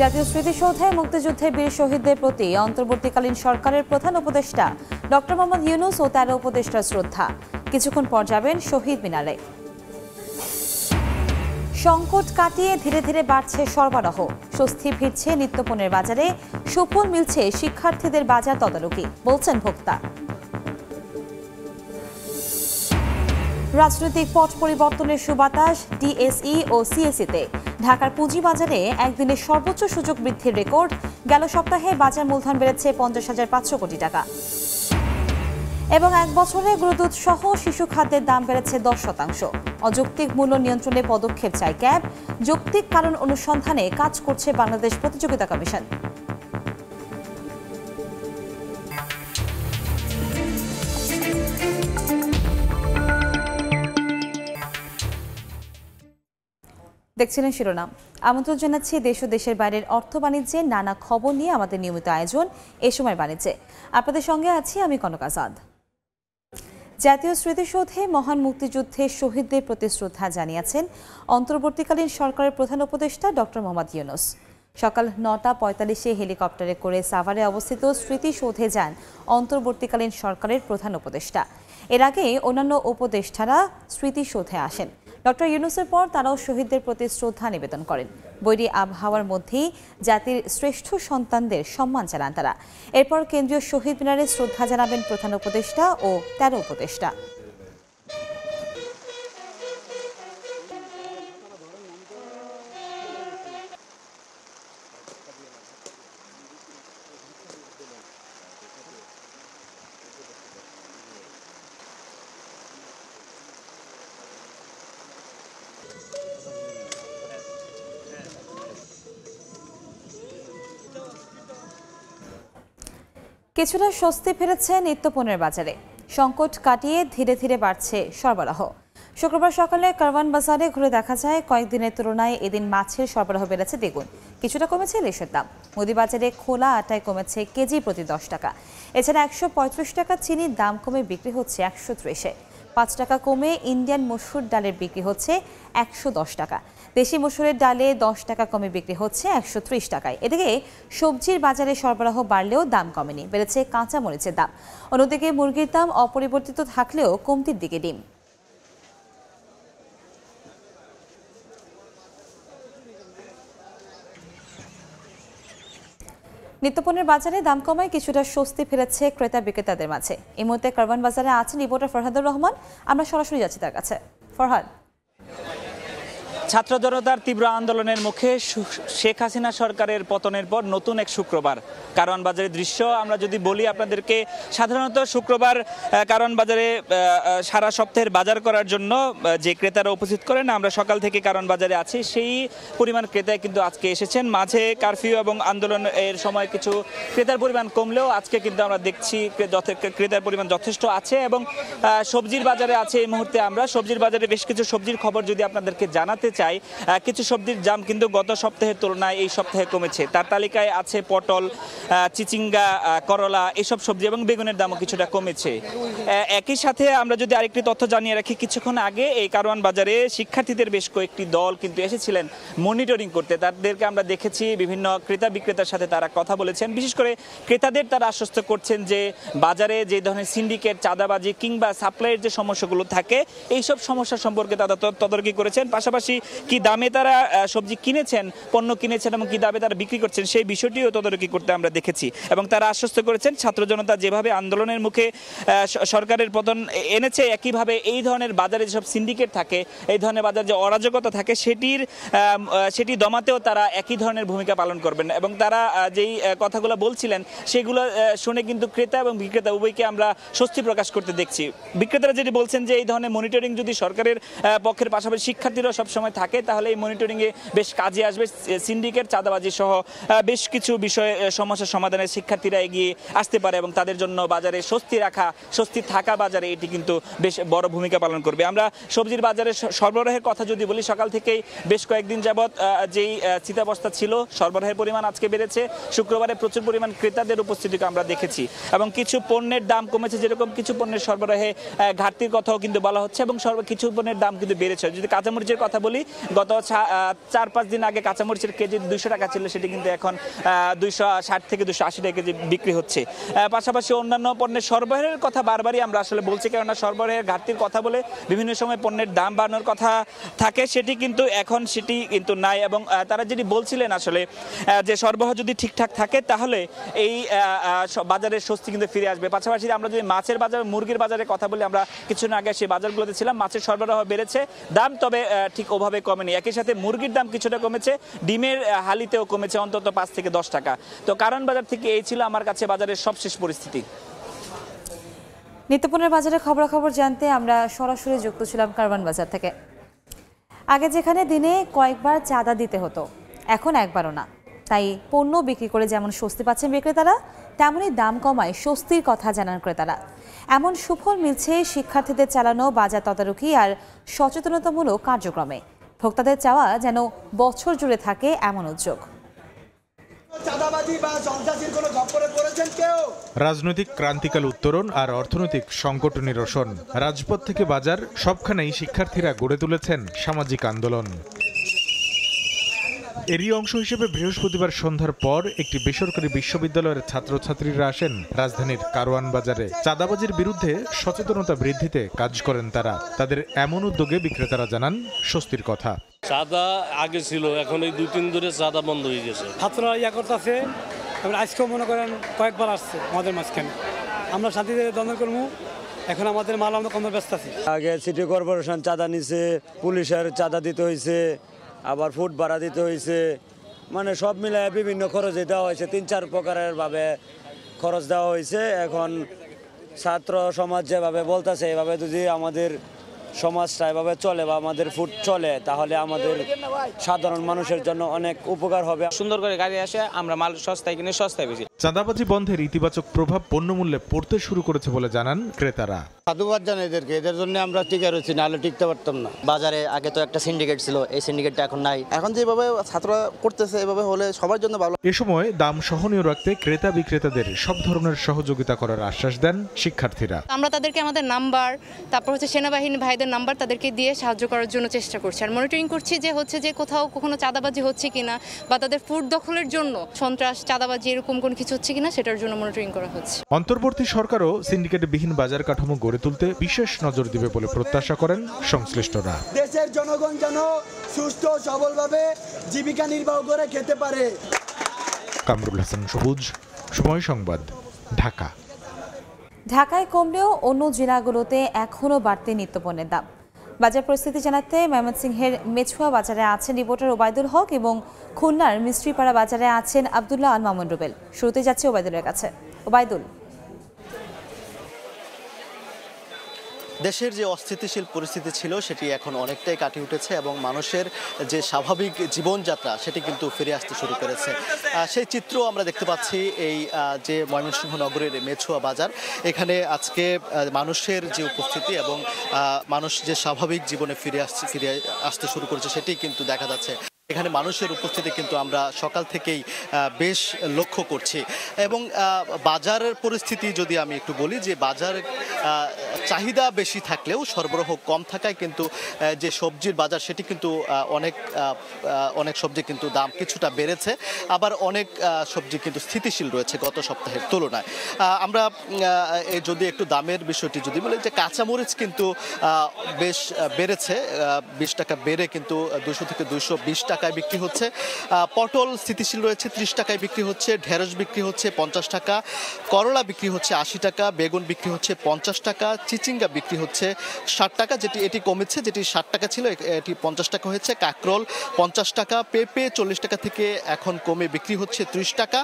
জাতীয় স্মৃতিসৌধে মুক্তিযুদ্ধের বীর শহীদদের প্রতি অন্তর্বর্তীকালীন সরকারের প্রধান উপদেষ্টা ডক্টর মোহাম্মদ ইউনূস ও ১৩ উপদেষ্টার শ্রদ্ধা। কিছুক্ষণ পর যাবেন শহীদ মিনারে। সংকট কাটিয়ে ধীরে ধীরে বাড়ছে সরবরাহ, স্বস্তি ফিরছে নিত্যপণ্যের বাজারে, সুফল মিলছে শিক্ষার্থীদের বাজার তদারকি, বলছেন ভোক্তা। রাজনৈতিক পট পরিবর্তনের সুবাতাস ডিএসই ও সিএসইতে। ঢাকার পুঁজিবাজারে একদিনের সর্বোচ্চ সূচক বৃদ্ধির রেকর্ড। গেল সপ্তাহে বাজার মূলধন বেড়েছে ৫০,৫০০ কোটি টাকা। এবং এক বছরে গুঁড়োদুধ সহ শিশু খাদ্যের দাম বেড়েছে ১০%। অযৌক্তিক মূল্য নিয়ন্ত্রণে পদক্ষেপ চায় ক্যাব। যৌক্তিক কারণ অনুসন্ধানে কাজ করছে বাংলাদেশ প্রতিযোগিতা কমিশন। দেখছিলেন শিরোনাম। আমন্ত্রণ জানাচ্ছি দেশ ও দেশের বাইরের অর্থ বাণিজ্যের নানা খবর নিয়ে আমাদের নিয়মিত আয়োজন এ সময় বাণিজ্যে। আপনাদের সঙ্গে আছি আমি কনক আজাদ। জাতীয় স্মৃতিসৌধে মহান মুক্তিযুদ্ধের শহীদদের প্রতি শ্রদ্ধা জানিয়েছেন অন্তর্বর্তীকালীন সরকারের প্রধান উপদেষ্টা ডক্টর মোহাম্মদ ইউনূস। সকাল ৯টা ৪৫ হেলিকপ্টারে করে সাভারে অবস্থিত স্মৃতিসৌধে যান অন্তর্বর্তীকালীন সরকারের প্রধান উপদেষ্টা। এর আগে অন্যান্য উপদেষ্টারা স্মৃতিসৌধে আসেন। ডক্টর ইউনূসের পর তারাও শহীদদের প্রতি শ্রদ্ধা নিবেদন করেন। বৈরী আবহাওয়ার মধ্যেই জাতির শ্রেষ্ঠ সন্তানদের সম্মান জানান তারা। এরপর কেন্দ্রীয় শহীদ মিনারে শ্রদ্ধা জানাবেন প্রধান উপদেষ্টা ও ১৩ উপদেষ্টা। কিছুটা স্বস্তি ফিরেছে নিত্যপণ্যের বাজারে, সংকট কাটিয়ে ধীরে ধীরে বাড়ছে সরবরাহ। শুক্রবার সকালে কারওয়ান বাজারে ঘুরে দেখা যায় কয়েকদিনের তুলনায় এদিন মাছের সরবরাহ বেড়েছে দ্বিগুণ। কিছুটা কমেছে ইলিশের দাম। মুদিবাজারে খোলা আটায় কমেছে কেজি প্রতি ১০ টাকা। এছাড়া ১৩৫ টাকা চিনির দাম কমে বিক্রি হচ্ছে ১৩০-এ। ৫ টাকা কমে ইন্ডিয়ান মসুর ডালের বিক্রি হচ্ছে ১১০ টাকা। দেশি মসুরের ডালে ১০ টাকা কমে বিক্রি হচ্ছে ১৩০ টাকায়। এদিকে সবজির বাজারে সরবরাহ বাড়লেও দাম কমেনি, বেড়েছে কাঁচা মরিচের দাম। অন্যদিকে মুরগির দাম অপরিবর্তিত থাকলেও কমতির দিকে ডিম। নিত্যপণ্যের বাজারে দাম কমায় কিছুটা স্বস্তি ফিরেছে ক্রেতা বিক্রেতাদের মাঝে। এই মুহূর্তে কারওয়ান বাজারে আছেন রিপোর্টার ফরহাদুর রহমান। আমরা সরাসরি যাচ্ছি তার কাছে। ফরহাদ, ছাত্র জনতার তীব্র আন্দোলনের মুখে শেখ হাসিনা সরকারের পতনের পর নতুন এক শুক্রবার কারওয়ান বাজারের দৃশ্য আমরা যদি বলি আপনাদেরকে, সাধারণত শুক্রবার কারওয়ান বাজারে সারা সপ্তাহের বাজার করার জন্য যে ক্রেতারা উপস্থিত করেন, আমরা সকাল থেকে কারওয়ান বাজারে আছি, সেই পরিমাণ ক্রেতা কিন্তু আজকে এসেছেন। মাঝে কারফিউ এবং আন্দোলন এর সময় কিছু ক্রেতার পরিমাণ কমলেও আজকে কিন্তু আমরা দেখছি ক্রেতার পরিমাণ যথেষ্ট আছে। এবং সবজির বাজারে আছে এই মুহূর্তে আমরা। সবজির বাজারে বেশ কিছু সবজির খবর যদি আপনাদেরকে জানাতে চাই, কিছু সবজির দাম কিন্তু গত সপ্তাহের তুলনায় এই সপ্তাহে কমেছে। তার তালিকায় আছে পটল, চিচিঙ্গা, করলা, এসব সবজি এবং বেগুনের দামও কিছুটা কমেছে। একই সাথে আমরা যদি আরেকটি তথ্য জানিয়ে রাখি, কিছুক্ষণ আগে এই কারওয়ান বাজারে শিক্ষার্থীদের বেশ কয়েকটি দল কিন্তু এসেছিলেন মনিটরিং করতে। তাদেরকে আমরা দেখেছি, বিভিন্ন ক্রেতা বিক্রেতার সাথে তারা কথা বলেছেন। বিশেষ করে ক্রেতাদের তারা আশ্বস্ত করছেন যে বাজারে যে ধরনের সিন্ডিকেট, চাঁদাবাজি কিংবা সাপ্লাইয়ের যে সমস্যাগুলো থাকে, এইসব সমস্যা সম্পর্কে তারা তদারকি করেছেন। পাশাপাশি কি দামে তারা সবজি কিনেছেন, পণ্য কিনেছেন এবং কি দামে তারা বিক্রি করছেন, সেই বিষয়টিও তদারকি করতে আমরা দেখেছি। এবং তারা আশ্বস্ত করেছেন ছাত্র জনতা যেভাবে আন্দোলনের মুখে সরকারের পতন এনেছে, একইভাবে এই ধরনের বাজারে যেসব সিন্ডিকেট থাকে, এই ধরনের বাজারে যে অরাজকতা থাকে, সেটি দমাতেও তারা একই ধরনের ভূমিকা পালন করবেন। এবং তারা যেই কথাগুলো বলছিলেন সেগুলো শুনে কিন্তু ক্রেতা এবং বিক্রেতা উভয়কে আমরা স্বস্তি প্রকাশ করতে দেখছি। বিক্রেতারা যেটি বলছেন যে এই ধরনের মনিটরিং যদি সরকারের পক্ষের পাশাপাশি শিক্ষার্থীরাও সবসময় থাকে, তাহলে এই মনিটরিংয়ে বেশ কাজে আসবে। সিন্ডিকেট, চাঁদাবাজি সহ বেশ কিছু বিষয়ে সমস্যার সমাধানে শিক্ষার্থীরা এগিয়ে আসতে পারে এবং তাদের জন্য বাজারে স্বস্তি থাকা বাজারে এটি কিন্তু বেশ বড় ভূমিকা পালন করবে। আমরা সবজির বাজারে সরবরাহের কথা যদি বলি, সকাল থেকেই বেশ কয়েকদিন যাবৎ যেই চিতাবস্থা ছিল, সরবরাহের পরিমাণ আজকে বেড়েছে। শুক্রবারে প্রচুর পরিমাণ ক্রেতাদের উপস্থিতিকে আমরা দেখেছি এবং কিছু পণ্যের দাম কমেছে, যেরকম কিছু পণ্যের সরবরাহে ঘাটতির কথাও কিন্তু বলা হচ্ছে এবং কিছু পণ্যের দাম কিন্তু বেড়েছে। যদি কাঁচামরিচের কথা বলি, গত 4-5 দিন আগে কাঁচামরিচের কেজি 200 টাকা ছিল, সেটি কিন্তু এখন 260 থেকে 280 টাকা কেজি বিক্রি হচ্ছে। পাশাপাশি অন্যান্য পণ্যের সরবরাহের কথা বারবারই আমরা আসলে বলছি, কেননা সরবরাহের ঘাটতির কথা বলে বিভিন্ন সময় পণ্যের দাম বাড়ানোর কথা থাকে, সেটি কিন্তু এখন সেটি কিন্তু নাই। এবং তারা যেটি বলছিলেন আসলে যে সরবরাহ যদি ঠিকঠাক থাকে তাহলে এই বাজারের স্বস্তি কিন্তু ফিরে আসবে। পাশাপাশি আমরা যদি মাছের বাজার, মুরগির বাজারে কথা বলি, আমরা কিছুদিন আগে সেই বাজারগুলোতে ছিলাম, মাছের সরবরাহ বেড়েছে, দাম তবে ঠিক ওভাবে কমেনি। একই সাথে মুরগির দাম কিছুটা কমেছে, ডিমের হালিতেও কমেছে অন্তত 5 থেকে 10 টাকা। তো কারণ বাজার থেকে এই ছিল আমার কাছে বাজারের সবশেষ পরিস্থিতি। নিত্যপণ্যের বাজারে খবরাখবর জানতে আমরা সরাসরি যুক্ত ছিলাম কারওয়ান বাজার থেকে। আগে যেখানে দিনে কয়েকবার চাঁদা দিতে হতো, এখন একবারও না। তাই পণ্য বিক্রি করে যেমন স্বস্তি পাচ্ছেন বিক্রেতারা, তেমনই দাম কমায় স্বস্তির কথা জানান ক্রেতারা। এমন সুফল মিলছে শিক্ষার্থীদের চালানো বাজার তদারকি আর সচেতনতামূলক কার্যক্রমে। ভোক্তাদের চাওয়া যেন বছর জুড়ে থাকে এমন উদ্যোগ। রাজনৈতিক ক্রান্তিকাল উত্তরণ আর অর্থনৈতিক সংকট নিরসন, রাজপথ থেকে বাজার সবখানেই শিক্ষার্থীরা গড়ে তুলেছেন সামাজিক আন্দোলন। এরই অংশ হিসেবে বৃহস্পতিবার সন্ধ্যার পর একটি বেসরকারি বিশ্ববিদ্যালয়ের ছাত্রছাত্রীরা আসেন রাজধানীর কারওয়ান বাজারে। চাঁদাবাজির বিরুদ্ধে সচেতনতা বৃদ্ধিতে কাজ করেন তারা। তাদের এমন উদ্যোগে বিক্রেতারা জানান স্বস্তির কথা। চাঁদা আগে ছিল, এখন এই 2-3 ধরে চাঁদা বন্ধ হয়ে গেছে। ছাত্ররা করতেছে, আজকেও মনে করেন কয়েকবার আসছে আমাদের মাঝখানে, আমরা শান্তিতে দ্বন্দ্ব করবো। এখন আমাদের মাল আমরা কম ব্যস্ত আছি। আগে সিটি কর্পোরেশন চাঁদা নিছে, পুলিশের চাঁদা দিতে হয়েছে, আবার ফুড ভাড়া দিতে হয়েছে, মানে সব মিলায় বিভিন্ন খরচ দেওয়া হয়েছে, 3-4 প্রকারের ভাবে খরচ দেওয়া হয়েছে। এখন ছাত্র সমাজ যেভাবে বলতেছে এভাবে যদি আমাদের সমাজটা এভাবে চলে বা আমাদের ফুড চলে, তাহলে আমাদের সাধারণ মানুষের জন্য অনেক উপকার হবে। সুন্দর করে গাড়ি আসে, আমরা মাল সস্তায় কিনে সস্তায় বেশি। চাঁদাবাজি বন্ধের ইতিবাচক প্রভাব পণ্যমূল্যে পড়তে শুরু করেছে বলে জানান ক্রেতারা। সাধুবাদ জানাই এদেরকে, এদের জন্য আমরা টিকে রয়েছি, নাহলে টিকতে পারতাম না। বাজারে আগে তো একটা সিন্ডিকেট ছিল, এই সিন্ডিকেটটা এখন নাই। এখন যেভাবে ছাত্ররা করতেছে এভাবে হলে সবার জন্য ভালো। এ সময় দাম সহনীয় রাখতে ক্রেতা বিক্রেতাদের সব ধরনের সহযোগিতা করার আশ্বাস দেন শিক্ষার্থীরা। আমরা তাদেরকে আমাদের নাম্বার, তারপর সেনাবাহিনী ভাইদের নাম্বার তাদেরকে দিয়ে সাহায্য করার জন্য চেষ্টা করছি, আর মনিটরিং করছি যে কোথাও কখনো চাঁদাবাজি হচ্ছে কিনা, বা তাদের ফুড দখলের জন্য সন্ত্রাস, চাঁদাবাজি এরকম কোনো কিছু হচ্ছে কিনা সেটার জন্য মনিটরিং করা হচ্ছে। অন্তর্বর্তী সরকারও সিন্ডিকেটবিহীন বাজার কাঠামো গড়ে তুলতে বিশেষ নজর দিবে বলে প্রত্যাশা করেন সংশ্লিষ্টরা। দেশের জনগণ যেন সুস্থ সবলভাবে জীবিকা নির্বাহ করে খেতে পারে। কামরুল হাসান সবুজ, সময় সংবাদ, ঢাকা। ঢাকায় কমলেও অন্য জেলাগুলোতে এখনও বাড়তে নিত্যপণ্যের দাম। বাজার পরিস্থিতি জানাতে ময়মনসিংহের মেছুয়া বাজারে আছেন রিপোর্টার ওবায়দুল হক এবং খুলনার মিস্ত্রিপাড়া বাজারে আছেন আব্দুল্লাহ আল মামুন রুবেল। শুরুতে যাচ্ছে ওবায়দুলের কাছে। ওবায়দুল, দেশের যে অস্থিতিশীল পরিস্থিতি ছিল সেটি এখন অনেকটাই কাটিয়ে উঠেছে এবং মানুষের যে স্বাভাবিক জীবনযাত্রা সেটি কিন্তু ফিরে আসতে শুরু করেছে। সেই চিত্র আমরা দেখতে পাচ্ছি এই যে ময়মনসিংহ নগরের মেছুয়া বাজার। এখানে আজকে মানুষের যে উপস্থিতি এবং মানুষ যে স্বাভাবিক জীবনে ফিরে আসতে শুরু করেছে সেটি কিন্তু দেখা যাচ্ছে। এখানে মানুষের উপস্থিতি কিন্তু আমরা সকাল থেকেই বেশ লক্ষ্য করছি। এবং বাজারের পরিস্থিতি যদি আমি একটু বলি, যে বাজার চাহিদা বেশি থাকলেও সরবরাহ কম থাকায় কিন্তু যে সবজির বাজার সেটি কিন্তু অনেক সবজি কিন্তু দাম কিছুটা বেড়েছে, আবার অনেক সবজি কিন্তু স্থিতিশীল রয়েছে গত সপ্তাহের তুলনায়। আমরা যদি একটু দামের বিষয়টি যদি বলি, যে কাঁচামরিচ কিন্তু বেশ বেড়েছে, 20 টাকা বেড়ে কিন্তু 200 থেকে 220 টাকায় বিক্রি হচ্ছে। পটল স্থিতিশীল রয়েছে, 30 টাকায় বিক্রি হচ্ছে। ঢেঁড়স বিক্রি হচ্ছে 50 টাকা, করলা বিক্রি হচ্ছে 80 টাকা, বেগুন বিক্রি হচ্ছে 50 টাকা, চিচিঙ্গা বিক্রি হচ্ছে 60 টাকা, এটি কমেছে, যেটি 60 টাকা ছিল এটি 50 টাকা হয়েছে। কাঁকরোল 50 টাকা, পেঁপে 40 টাকা থেকে এখন কমে বিক্রি হচ্ছে 30 টাকা।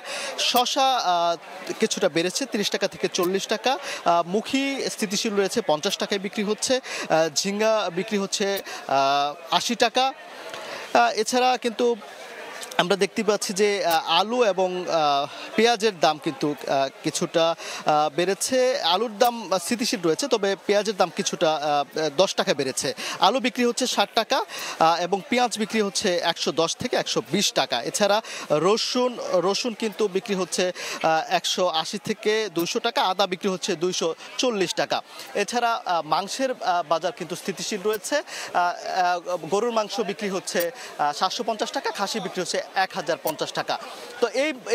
শসা কিছুটা বেড়েছে 30 টাকা থেকে 40 টাকা। মুখী স্থিতিশীল রয়েছে 50 টাকায় বিক্রি হচ্ছে। ঝিঙ্গা বিক্রি হচ্ছে 80 টাকা। এছাড়া কিন্তু আমরা দেখতে পাচ্ছি যে আলু এবং পেঁয়াজের দাম কিন্তু কিছুটা বেড়েছে। আলুর দাম স্থিতিশীল রয়েছে, তবে পেঁয়াজের দাম কিছুটা 10 টাকা বেড়েছে। আলু বিক্রি হচ্ছে 60 টাকা এবং পেঁয়াজ বিক্রি হচ্ছে 110 থেকে 120 টাকা। এছাড়া রসুন কিন্তু বিক্রি হচ্ছে 180 থেকে 200 টাকা, আদা বিক্রি হচ্ছে 240 টাকা। এছাড়া মাংসের বাজার কিন্তু স্থিতিশীল রয়েছে। গরুর মাংস বিক্রি হচ্ছে 750 টাকা, খাসি বিক্রি হচ্ছে 1050 টাকা। তো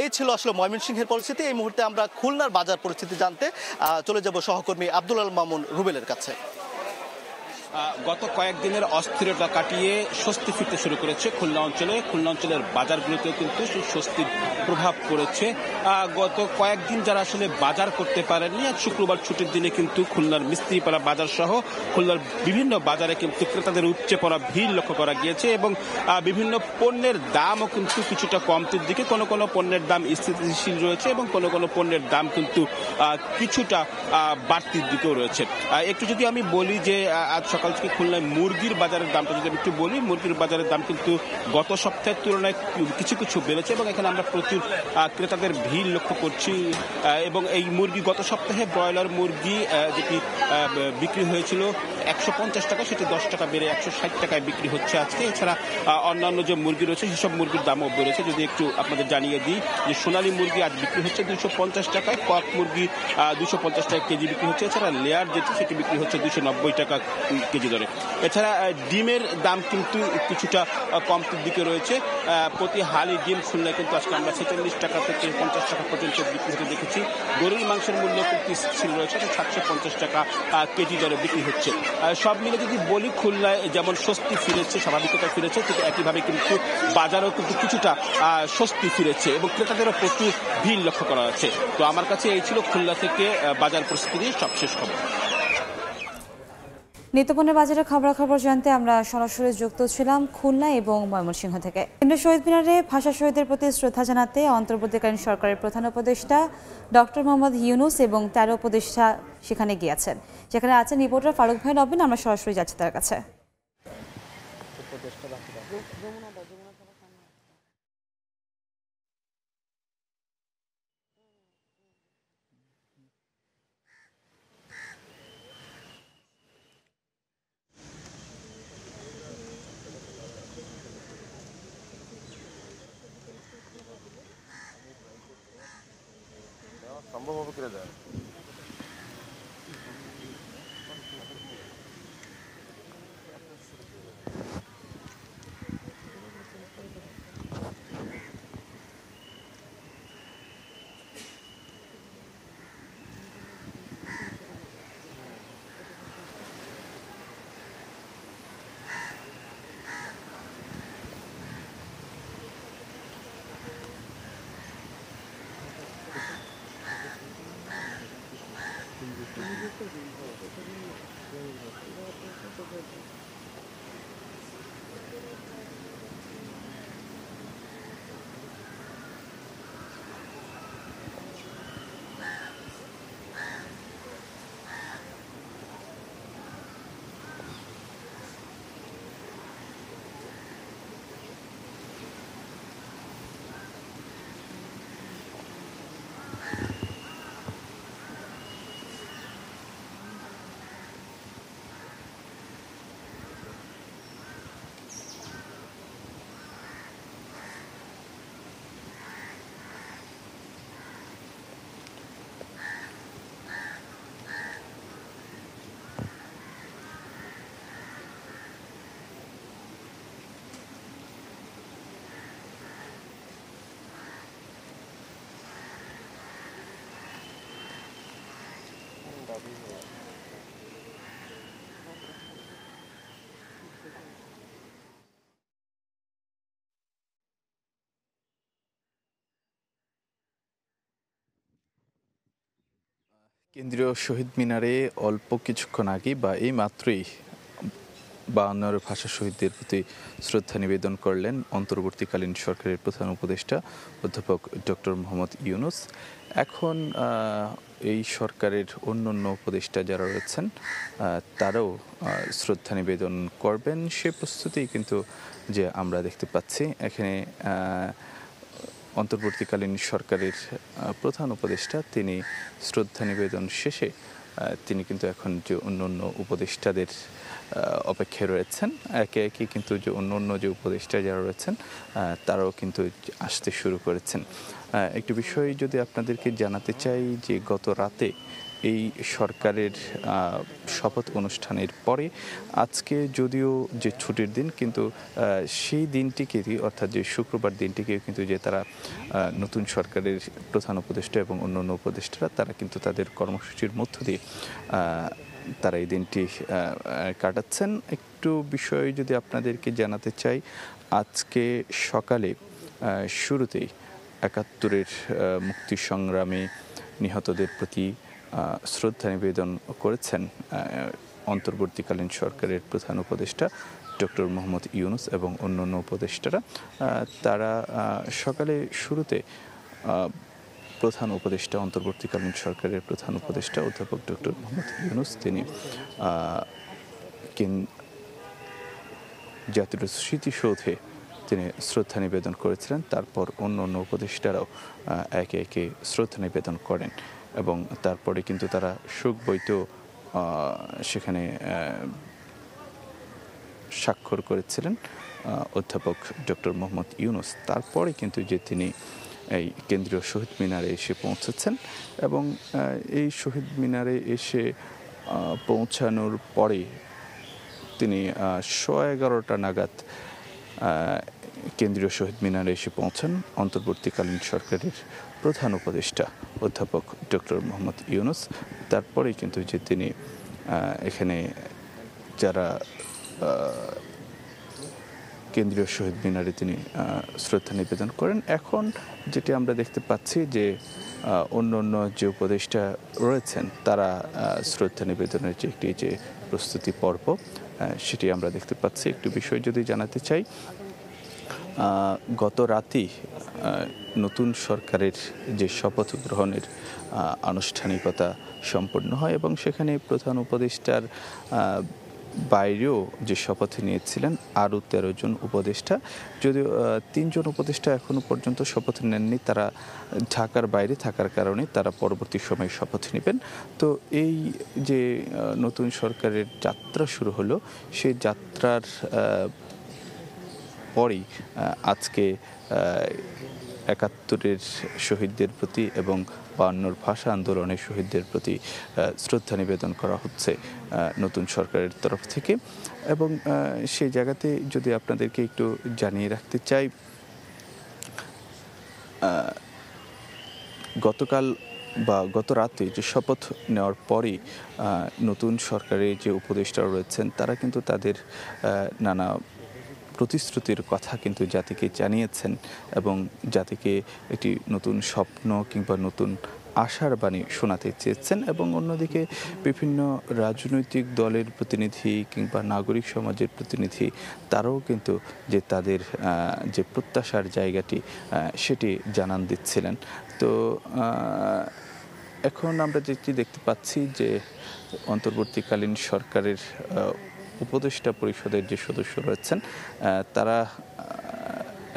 এই ছিল আসলে ময়মনসিংহের পরিস্থিতি। এই মুহূর্তে আমরা খুলনার বাজার পরিস্থিতি জানতে চলে যাব সহকর্মী আব্দুল আল মামুন রুবেলের কাছে। গত কয়েকদিনের অস্থিরতা কাটিয়ে স্বস্তি ফিরতে শুরু করেছে খুলনা অঞ্চলের বাজারগুলোতেও কিন্তু সেই স্বস্তির প্রভাব পড়েছে। গত কয়েকদিন যারা আসলে বাজার করতে পারেননি, আজ শুক্রবার ছুটির দিনে কিন্তু খুলনার মিস্ত্রিপাড়া বাজার সহ খুলনার বিভিন্ন বাজারে কিন্তু ক্রেতাদের উপচে পড়া ভিড় লক্ষ্য করা গিয়েছে এবং বিভিন্ন পণ্যের দামও কিন্তু কিছুটা কমতির দিকে, কোনো কোনো পণ্যের দাম স্থিতিশীল রয়েছে এবং কোনো কোনো পণ্যের দাম কিন্তু কিছুটা বাড়তির দিকেও রয়েছে। একটু যদি আমি বলি যে আজ সকাল থেকে খুলনায় মুরগির বাজারের দামটা যদি আমি একটু বলি, মুরগির বাজারের দাম কিন্তু গত সপ্তাহের তুলনায় কিছু কিছু বেড়েছে এবং এখানে আমরা প্রচুর ক্রেতাদের ভিড় লক্ষ্য করছি। এবং এই মুরগি গত সপ্তাহে ব্রয়লার মুরগি যেটি বিক্রি হয়েছিল 150 টাকা, সেটি 10 টাকা বেড়ে 160 টাকায় বিক্রি হচ্ছে আজকে। এছাড়া অন্যান্য যে মুরগি রয়েছে সেসব মুরগির দামও বেড়েছে। যদি একটু আপনাদের জানিয়ে দিই যে সোনালী মুরগি আজ বিক্রি হচ্ছে 250 টাকায়, কক মুরগি 250 টাকা কেজি বিক্রি হচ্ছে। এছাড়া লেয়ার যেটি সেটি বিক্রি হচ্ছে 290 টাকা কেজি দরে। এছাড়া ডিমের দাম কিন্তু কিছুটা কমতির দিকে রয়েছে। প্রতি হালি ডিম খুলনায় কিন্তু আজকে আমরা 46 টাকা থেকে 50 টাকা পর্যন্ত বিক্রি হতে দেখেছি। গরুর মাংসের মূল্য কিন্তু স্থির রয়েছে, 750 টাকা কেজি দরে বিক্রি হচ্ছে। সব মিলে যদি বলি খুলনায় যেমন স্বস্তি ফিরেছে, স্বাভাবিকতা ফিরেছে, ঠিক একইভাবে কিন্তু বাজারেও কিন্তু কিছুটা স্বস্তি ফিরেছে এবং ক্রেতাদেরও প্রচুর ভিড় লক্ষ্য করা যাচ্ছে। তো আমার কাছে এই ছিল খুলনা থেকে বাজার পরিস্থিতির সবশেষ খবর। নিত্যপণ্যের বাজারের খবরাখবর জানতে আমরা সরাসরি যুক্ত ছিলাম খুলনা এবং ময়মনসিংহ থেকে। কেন্দ্রীয় শহীদ মিনারে ভাষা শহীদদের প্রতি শ্রদ্ধা জানাতে অন্তর্বর্তীকালীন সরকারের প্রধান উপদেষ্টা ডক্টর মোহাম্মদ ইউনূস এবং 13 উপদেষ্টা সেখানে গিয়েছেন। যেখানে আছেন রিপোর্টার ফারুক ভাই নবীন। আমরা সরাসরি যাচ্ছি তার কাছে। সম্ভব হবে কিনা দেয় কেন্দ্রীয় শহীদ মিনারে অল্প কিছুক্ষণ আগে বা এই মাত্রই 52 ভাষা শহীদদের প্রতি শ্রদ্ধা নিবেদন করলেন অন্তর্বর্তীকালীন সরকারের প্রধান উপদেষ্টা অধ্যাপক ডক্টর মোহাম্মদ ইউনূস। এখন এই সরকারের অন্যান্য উপদেষ্টা যারা রয়েছেন তারাও শ্রদ্ধা নিবেদন করবেন, সে প্রস্তুতি কিন্তু যে আমরা দেখতে পাচ্ছি। এখানে অন্তর্বর্তীকালীন সরকারের প্রধান উপদেষ্টা তিনি শ্রদ্ধা নিবেদন শেষে তিনি কিন্তু এখন যে অন্য উপদেষ্টাদের অপেক্ষায় রয়েছেন। একে একে কিন্তু যে অন্য যে উপদেষ্টা যারা রয়েছেন তারাও কিন্তু আসতে শুরু করেছেন। একটি বিষয় যদি আপনাদেরকে জানাতে চাই যে গত রাতে এই সরকারের শপথ অনুষ্ঠানের পরে আজকে যদিও যে ছুটির দিন, কিন্তু সেই দিনটিকে অর্থাৎ যে শুক্রবার দিনটিকে কিন্তু যে তারা নতুন সরকারের প্রধান উপদেষ্টা এবং অন্যান্য উপদেষ্টারা তারা কিন্তু তাদের কর্মসূচির মধ্য দিয়ে তারা এই দিনটি কাটাচ্ছেন। একটু বিষয় যদি আপনাদেরকে জানাতে চাই, আজকে সকালে শুরুতেই ৭১-এর মুক্তি সংগ্রামে নিহতদের প্রতি শ্রদ্ধা নিবেদন করেছেন অন্তর্বর্তীকালীন সরকারের প্রধান উপদেষ্টা ডক্টর মোহাম্মদ ইউনূস এবং অন্যান্য উপদেষ্টারা। তারা সকালে শুরুতে প্রধান উপদেষ্টা অন্তর্বর্তীকালীন সরকারের প্রধান উপদেষ্টা অধ্যাপক ডক্টর মোহাম্মদ ইউনূস তিনি জাতীয় স্মৃতিসৌধে তিনি শ্রদ্ধা নিবেদন করেছিলেন। তারপর অন্য উপদেষ্টারাও একে একে শ্রদ্ধা নিবেদন করেন এবং তারপরে কিন্তু তারা শোক বইতেও সেখানে স্বাক্ষর করেছিলেন অধ্যাপক ডক্টর মোহাম্মদ ইউনূস। তারপরে কিন্তু যে তিনি এই কেন্দ্রীয় শহীদ মিনারে এসে পৌঁছেছেন এবং এই শহীদ মিনারে এসে পৌঁছানোর পরে তিনি 11:15 নাগাদ কেন্দ্রীয় শহীদ মিনারে এসে পৌঁছান অন্তর্বর্তীকালীন সরকারের প্রধান উপদেষ্টা অধ্যাপক ডক্টর মোহাম্মদ ইউনূস। তারপরেই কিন্তু যে তিনি এখানে যারা কেন্দ্রীয় শহীদ মিনারে তিনি শ্রদ্ধা নিবেদন করেন। এখন যেটি আমরা দেখতে পাচ্ছি যে অন্য যে উপদেষ্টা রয়েছেন তারা শ্রদ্ধা নিবেদনের যে একটি যে প্রস্তুতি পর্ব সেটি আমরা দেখতে পাচ্ছি। একটু বিষয় যদি জানাতে চাই, গত রাতেই নতুন সরকারের যে শপথ গ্রহণের আনুষ্ঠানিকতা সম্পন্ন হয় এবং সেখানে প্রধান উপদেষ্টার বাইরেও যে শপথ নিয়েছিলেন আরও 13 জন উপদেষ্টা, যদিও 3 জন উপদেষ্টা এখনও পর্যন্ত শপথ নেননি, তারা ঢাকার বাইরে থাকার কারণে তারা পরবর্তী সময়ে শপথ নেবেন। তো এই যে নতুন সরকারের যাত্রা শুরু হলো, সেই যাত্রার পরেই আজকে ৭১-এর শহীদদের প্রতি এবং ৫২ ভাষা আন্দোলনের শহীদদের প্রতি শ্রদ্ধা নিবেদন করা হচ্ছে নতুন সরকারের তরফ থেকে। এবং সেই জায়গাতে যদি আপনাদেরকে একটু জানিয়ে রাখতে চাই, গতকাল বা গত রাতে যে শপথ নেওয়ার পরেই নতুন সরকারের যে উপদেষ্টারা রয়েছেন তারা কিন্তু তাদের নানা প্রতিশ্রুতির কথা কিন্তু জাতিকে জানিয়েছেন এবং জাতিকে একটি নতুন স্বপ্ন কিংবা নতুন আশার বাণী শোনাতে চেয়েছেন। এবং অন্যদিকে বিভিন্ন রাজনৈতিক দলের প্রতিনিধি কিংবা নাগরিক সমাজের প্রতিনিধি তারাও কিন্তু যে তাদের যে প্রত্যাশার জায়গাটি সেটি জানান দিচ্ছিলেন। তো এখন আমরা যেটি দেখতে পাচ্ছি যে অন্তর্বর্তীকালীন সরকারের উপদেষ্টা পরিষদের যে সদস্য রয়েছেন তারা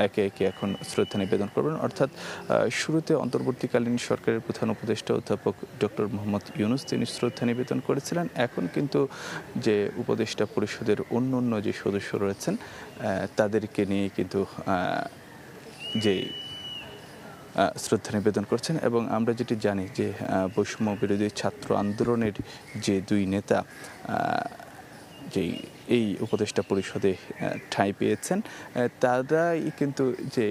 একে একে এখন শ্রদ্ধা নিবেদন করবেন। অর্থাৎ শুরুতে অন্তর্বর্তীকালীন সরকারের প্রধান উপদেষ্টা অধ্যাপক ডক্টর মোহাম্মদ ইউনূস তিনি শ্রদ্ধা নিবেদন করেছিলেন। এখন কিন্তু যে উপদেষ্টা পরিষদের অন্য যে সদস্য রয়েছেন তাদেরকে নিয়ে কিন্তু যে শ্রদ্ধা নিবেদন করছেন। এবং আমরা যেটি জানি যে বৈষম্য বিরোধী ছাত্র আন্দোলনের যে দুই নেতা যেই এই উপদেষ্টা পরিষদে ঠাঁই পেয়েছেন তারাই কিন্তু যে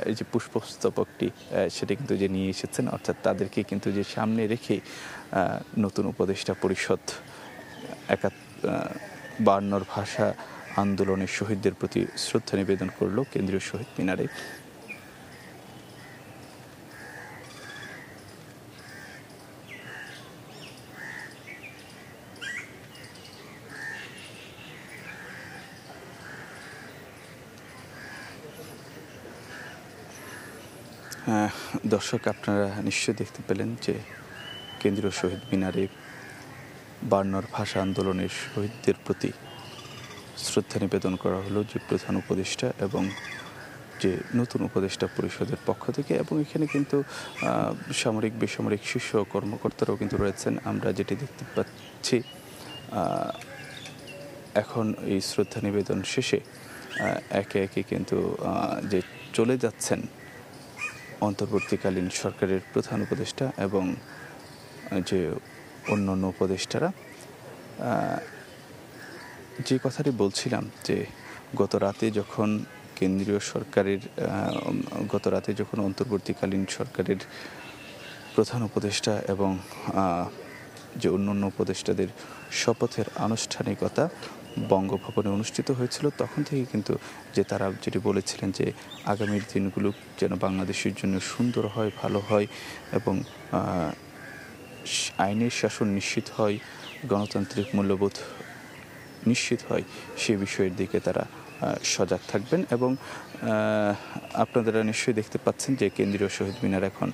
এই যে পুষ্পস্তবকটি সেটা কিন্তু যে নিয়ে এসেছেন, অর্থাৎ তাদেরকে কিন্তু যে সামনে রেখে নতুন উপদেষ্টা পরিষদ ৫২ ভাষা আন্দোলনের শহীদদের প্রতি শ্রদ্ধা নিবেদন করলো কেন্দ্রীয় শহীদ মিনারে। দর্শক, আপনারা নিশ্চয়ই দেখতে পেলেন যে কেন্দ্রীয় শহীদ মিনারে ৫২ ভাষা আন্দোলনের শহীদদের প্রতি শ্রদ্ধা নিবেদন করা হলো যে প্রধান উপদেষ্টা এবং যে নতুন উপদেষ্টা পরিষদের পক্ষ থেকে, এবং এখানে কিন্তু সামরিক বেসামরিক শীর্ষ কর্মকর্তারাও কিন্তু রয়েছেন। আমরা যেটি দেখতে পাচ্ছি এখন এই শ্রদ্ধা নিবেদন শেষে একে একে কিন্তু যে চলে যাচ্ছেন অন্তর্বর্তীকালীন সরকারের প্রধান উপদেষ্টা এবং যে অন্যান্য উপদেষ্টারা। যে কথাটি বলছিলাম যে গত রাতে যখন অন্তর্বর্তীকালীন সরকারের প্রধান উপদেষ্টা এবং যে অন্যান্য উপদেষ্টাদের শপথের আনুষ্ঠানিকতা বঙ্গভবনে অনুষ্ঠিত হয়েছিল, তখন থেকে কিন্তু যে তারা যেটি বলেছিলেন যে আগামীর দিনগুলো যেন বাংলাদেশের জন্য সুন্দর হয়, ভালো হয় এবং আইনের শাসন নিশ্চিত হয়, গণতান্ত্রিক মূল্যবোধ নিশ্চিত হয়, সে বিষয়ের দিকে তারা সজাগ থাকবেন। এবং আপনারা নিশ্চয়ই দেখতে পাচ্ছেন যে কেন্দ্রীয় শহীদ মিনার এখন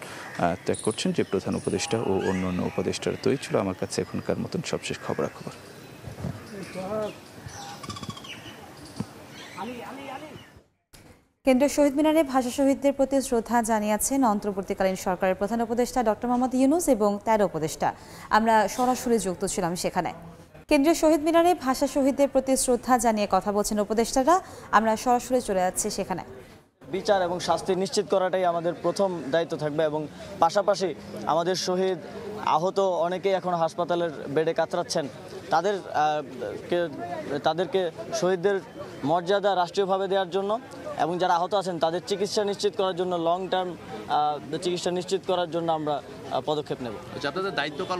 ত্যাগ করছেন যে প্রধান উপদেষ্টা ও অন্যান্য উপদেষ্টারা। তো এই ছিল আমার কাছে এখনকার মতন সবশেষ খবরাখবর। কেন্দ্রীয় শহীদ মিনারে ভাষা শহীদদের প্রতি শ্রদ্ধা জানিয়েছেন অন্তর্বর্তীকালীন সরকারের প্রধান উপদেষ্টা ডক্টর মোহাম্মদ ইউনূস এবং 13 উপদেষ্টা। আমরা সরাসরি যুক্ত ছিলাম সেখানে। কেন্দ্রীয় শহীদ মিনারে ভাষা শহীদদের প্রতি শ্রদ্ধা জানিয়ে কথা বলছেন উপদেষ্টারা। আমরা সরাসরি চলে যাচ্ছি সেখানে। বিচার এবং শাস্তি নিশ্চিত করাটাই আমাদের প্রথম দায়িত্ব থাকবে, এবং পাশাপাশি আমাদের শহীদ আহত অনেকেই এখন হাসপাতালের বেডে কাতরাচ্ছেন, তাদেরকে শহীদদের মর্যাদা রাষ্ট্রীয়ভাবে দেওয়ার জন্য এবং যারা আহত আছেন তাদের চিকিৎসা নিশ্চিত করার জন্য, লং টার্ম চিকিৎসা নিশ্চিত করার জন্য আমরা পদক্ষেপ নেব। আপনাদের দায়িত্বকাল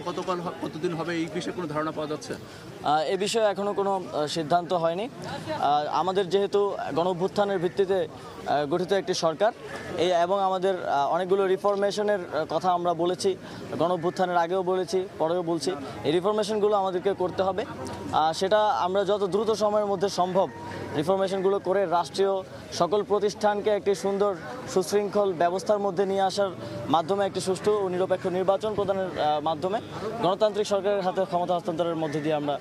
কতদিন হবে এই বিষয়ে কোনো ধারণা পাওয়া যাচ্ছে? এ বিষয়ে এখনও কোনো সিদ্ধান্ত হয়নি। আমাদের যেহেতু গণঅভ্যুত্থানের ভিত্তিতে গঠিত একটি সরকার এবং আমাদের অনেকগুলো রিফরমেশনের কথা আমরা বলেছি, গণঅভ্যুত্থানের আগেও বলেছি, পরেও বলছি, এই রিফরমেশনগুলো আমাদেরকে করতে হবে। সেটা আমরা যত দ্রুত সময়ের মধ্যে সম্ভব রিফরমেশনগুলো করে রাষ্ট্রীয় সকল প্রতিষ্ঠানকে একটি সুন্দর সুশৃঙ্খল ব্যবস্থার মধ্যে নিয়ে আসার মাধ্যমে একটি সুষ্ঠু ও নিরপেক্ষ নির্বাচন প্রদানের মাধ্যমে গণতান্ত্রিক সরকারের হাতে ক্ষমতা হস্তান্তরের মধ্যে দিয়ে আমরা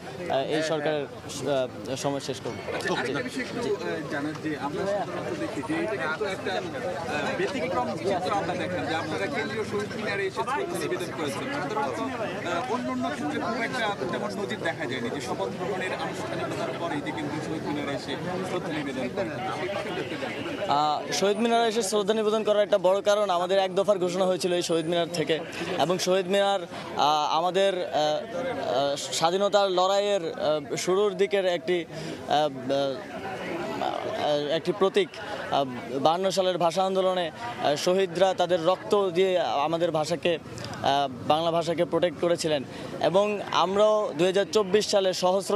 এই সরকারের সময় শেষ করব। দেখা যায়নি যে শপথ গ্রহণের আনুষ্ঠানিকতার পরে কেন্দ্রীয় শহীদ মিনারে এসে শ্রদ্ধা নিবেদন করেন। শহীদ মিনারে এসে শ্রদ্ধা নিবেদন করার একটা বড় কারণ আমাদের এক দফার ঘোষণা হয়েছিল এই শহীদ মিনার থেকে, এবং শহীদ মিনার আমাদের স্বাধীনতার লড়াইয়ের শুরুর দিকের একটি প্রতীক। 52 সালের ভাষা আন্দোলনে শহীদরা তাদের রক্ত দিয়ে আমাদের বাংলা ভাষাকে প্রোটেক্ট করেছিলেন, এবং আমরাও 2024 সালে সহস্র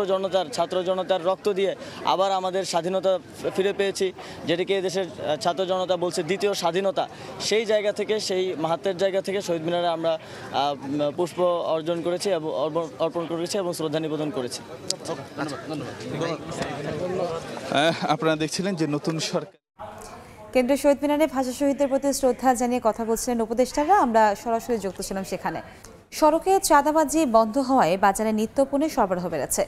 ছাত্র জনতার রক্ত দিয়ে আবার আমাদের স্বাধীনতা ফিরে পেয়েছি, যেটিকে দেশের ছাত্র জনতা বলছে দ্বিতীয় স্বাধীনতা। সেই জায়গা থেকে, সেই মাহাত্মের জায়গা থেকে শহীদ মিনারে আমরা পুষ্প অর্পণ করেছি এবং শ্রদ্ধা নিবেদন করেছি। আপনারা দেখছিলেন যে নতুন সরকার কেন্দ্রীয় শহীদ মিনারে ভাষা শহীদদের প্রতি শ্রদ্ধা জানিয়ে কথা বলছিলেন উপদেষ্টারা। আমরা সরাসরি যুক্ত ছিলাম সেখানে। সড়কে চাঁদাবাজি বন্ধ হওয়ায় বাজারে নিত্যপণ্যের সরবরাহ বেড়েছে,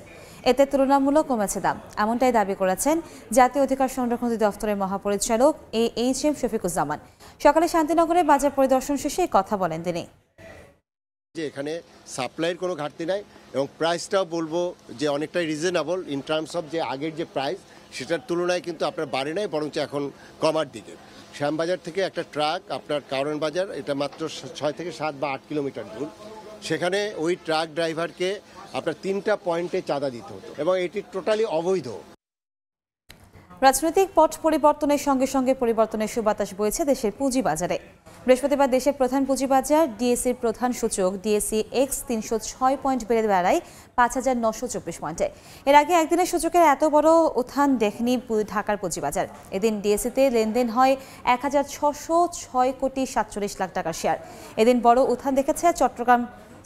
এতে তুলনামূলক কমেছে দাম, এমনটাই দাবি করেছেন জাতীয় অধিকার সংরক্ষণ অধিদপ্তরের মহাপরিচালক AHM শফিকুজ্জামান। সকালে শান্তিনগরে বাজার পরিদর্শন শেষে কথা বলেন তিনি। যে এখানে সাপ্লাইয়ের কোনো ঘাটতি নাই এবং প্রাইসটাও বলবো যে অনেকটাই রিজনেবল ইন টার্মস অফ যে আগের যে প্রাইস সেটার তুলনায় কিন্তু আপনার বাড়ে নাই, বরঞ্চ এখন কমার দিকে। শ্যামবাজার থেকে একটা ট্রাক আপনার কারণ বাজার, এটা মাত্র 6 থেকে 7 বা 8 কিলোমিটার দূর, সেখানে ওই ট্রাক ড্রাইভারকে আপনার 3টা পয়েন্টে চাঁদা দিতে হতো এবং এটি টোটালি অবৈধ। রাজনৈতিক পট পরিবর্তনের সঙ্গে সঙ্গে পরিবর্তনের সুবাতাস বইছে দেশের পুঁজিবাজারে। বৃহস্পতিবার দেশের প্রধান পুঁজিবাজার ডিএসসির প্রধান সূচক DSEX 306 পয়েন্ট বেড়ে দাঁড়ায় 5924 পয়েন্টে। এর আগে একদিনের সূচকের এত বড় উত্থান দেখেনি ঢাকার পুঁজিবাজার। এদিন ডিএসসিতে লেনদেন হয় 1606 কোটি 47 লাখ টাকার শেয়ার। এদিন বড় উত্থান দেখেছে চট্টগ্রাম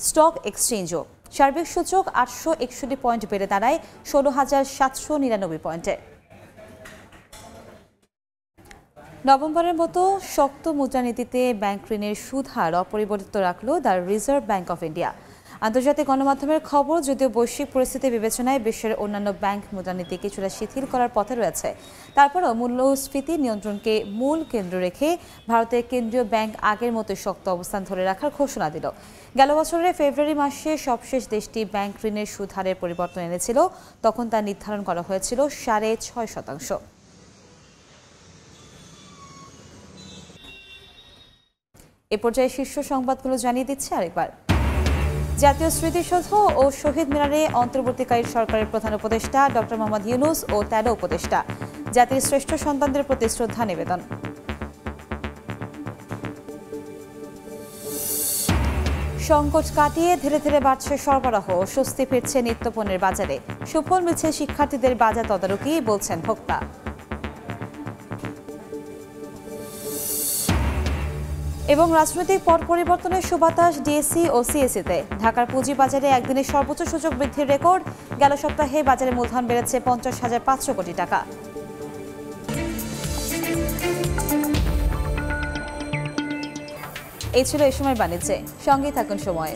স্টক এক্সচেঞ্জও। সার্বিক সূচক 861 পয়েন্ট বেড়ে দাঁড়ায় 16799 পয়েন্টে। নভেম্বরের মতো শক্ত মুদ্রানীতিতে ব্যাংক ঋণের সুদ হার অপরিবর্তিত রাখল the reserve bank of India. আন্তর্জাতিক গণমাধ্যমের খবর, যদিও বৈশ্বিক পরিস্থিতি বিবেচনায় বিশ্বের অন্যান্য ব্যাংক মুদ্রানীতি কিছুটা শিথিল করার পথে রয়েছে, তারপরও মূল্যস্ফীতি নিয়ন্ত্রণকে মূল কেন্দ্র রেখে ভারতের কেন্দ্রীয় ব্যাংক আগের মতো শক্ত অবস্থান ধরে রাখার ঘোষণা দিল। গেল বছরের ফেব্রুয়ারি মাসে সবশেষ দেশটি ব্যাংক ঋণের সুদ হারের পরিবর্তন এনেছিল, তখন তা নির্ধারণ করা হয়েছিল 6.5%। এ পর্যায়ে শীর্ষ সংবাদগুলো জানিয়ে দিচ্ছে আরেকবার। জাতীয় স্মৃতিসৌধ ও শহীদ মিনারে অন্তর্বর্তীকালীন সরকারের প্রধান উপদেষ্টা ডক্টর মোহাম্মদ ইউনূস ও 13 উপদেষ্টা, জাতির শ্রেষ্ঠ সন্তানদের প্রতি শ্রদ্ধা নিবেদন। সংকট কাটিয়ে ধীরে ধীরে বাড়ছে সরবরাহ, স্বস্তি ফিরছে নিত্যপণ্যের বাজারে, সুফল মিলছে শিক্ষার্থীদের বাজার তদারকি, বলছেন ভোক্তা। এবং রাজনৈতিক পট পরিবর্তনের সুবাতাস ডিএসসি ও সিএসসিতে। ঢাকার পুঁজিবাজারে একদিনের সর্বোচ্চ সূচক বৃদ্ধির রেকর্ড, গেল সপ্তাহে বাজারে মূলধন বেড়েছে 50,500 কোটি টাকা। এই ছিল এই সময় বাণিজ্যে, সঙ্গেই থাকুন সময়।